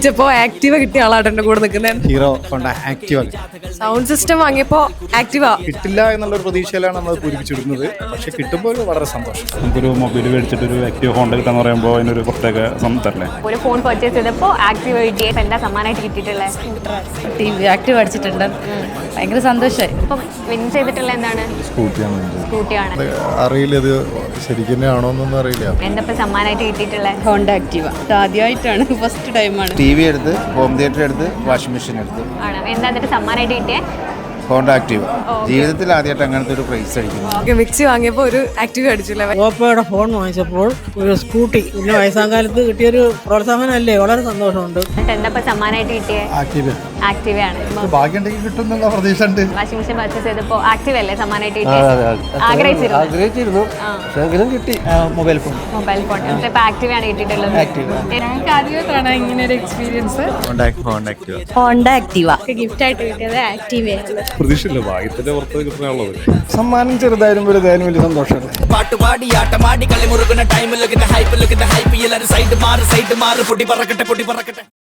ചോദിച്ചപ്പോ ആക്റ്റീവ കിട്ടിയ ആളാണ് എന്റെ കൂടെ നിൽക്കുന്നത്. Hero Honda Activa sound system വാങ്ങിയപ്പോ ആക്റ്റീവ കിട്ടില്ല എന്നുള്ളൊരു പ്രതീക്ഷയിലാണ് നമ്മൾ പൂരിപ്പിച്ചിടുന്നത്. പക്ഷെ കിട്ടുമ്പോൾ വളരെ സന്തോഷം. നമുക്കൊരു മൊബൈൽ മേടിച്ചിട്ട് ഒരു ആക്റ്റീവ് ഹോണ്ട കിട്ടാന്ന് പറയുമ്പോൾ അതിനൊരു പ്രത്യേക തരല്ലേ. ഒരു ഫോൺ പർച്ചേസ് ചെയ്തപ്പോൾ ആക്റ്റീവ് കിട്ടിയ എന്താ സമ്മാനമായിട്ട് കിട്ടിയിട്ടുള്ളത്? ആക്റ്റീവ് അടിച്ചിട്ടുണ്ട്. ഭയങ്കര സന്തോഷമായി. ഇപ്പം വിൻ ചെയ്തിട്ടുള്ള എന്താണ്? സ്കൂട്ടിയാണ്. അറിയില്ല ഇത് ശരിക്കും ആണോ എന്നൊന്നും അറിയില്ല. എന്താ സമ്മാനമായിട്ട് കിട്ടിയിട്ടുള്ളത്? Honda Activa. ആദ്യമായിട്ടാണ്, ഫസ്റ്റ് ടൈമാണ്. TV എടുത്ത്, ഹോം തിയേറ്റർ എടുത്ത്, വാഷിംഗ് മെഷീൻ എടുത്ത്. ആണ് എന്താ എന്നിട്ട് സമ്മാനമായിട്ട് കിട്ടിയേ? Honda Activa. ജീവിതത്തിൽ ആദ്യമായിട്ട് അങ്ങനത്തെ ഒരു പ്രൈസ് അടിക്കുന്നു. മിക്സി വാങ്ങിയപ്പോ ഒരു ആക്റ്റീവ അടിച്ചില്ല. ഓപ്പോയുടെ ഫോൺ വാങ്ങിച്ചപ്പോൾ ഒരു സ്കൂട്ടി, പിന്നെ വയസ്സാം കാലത്ത് കിട്ടിയൊരു പ്രോത്സാഹനമല്ലേ, വളരെ സന്തോഷമുണ്ട്. എന്നിട്ട് എന്താ സമ്മാനമായിട്ട് കിട്ടിയേ? ആക്റ്റീവ് ആണ്. ഭാഗ്യമുണ്ടെങ്കിൽ കിട്ടുന്നുള്ള പ്രതീക്ഷ ഉണ്ട്. വാഷിംഗ് മെഷീൻ പർച്ചേസ് ചെയ്തപ്പോൾ ആക്റ്റീവ് അല്ലേ സമ്മാനമായിട്ട് കിട്ടിയത്? ആഗ്രഹിച്ചിരുന്നു. കിട്ടി മൊബൈൽ ഫോൺ. Mobile phone. എന്നിട്ട് ഇപ്പൊ ആക്റ്റീവ് ആണ് കിട്ടിയിട്ടുള്ളത്. ഞങ്ങൾക്ക് ആദ്യമായിട്ടാണ് ഇങ്ങനെ ഒരു എക്സ്പീരിയൻസ്. ഹോണ്ട ആക്റ്റീവ ഗിഫ്റ്റ് ആയിട്ട് കിട്ടിയത് ആക്റ്റീവ. പ്രതീക്ഷയില്ല, ഭാഗ്യത്തിന്റെ പുറത്ത് കിട്ടുന്നുള്ളത്. സമ്മാനം ചെറുതായാലും വലുതായാലും വലിയ സന്തോഷമാണ്. പാട്ടുപാടി ആട്ടമാടി കളി മുറുകുന്ന ടൈമിൽ ഹൈപ്പ് എല്ലാരും സൈഡ് മാറ് പൊടി പറക്കട്ടെ.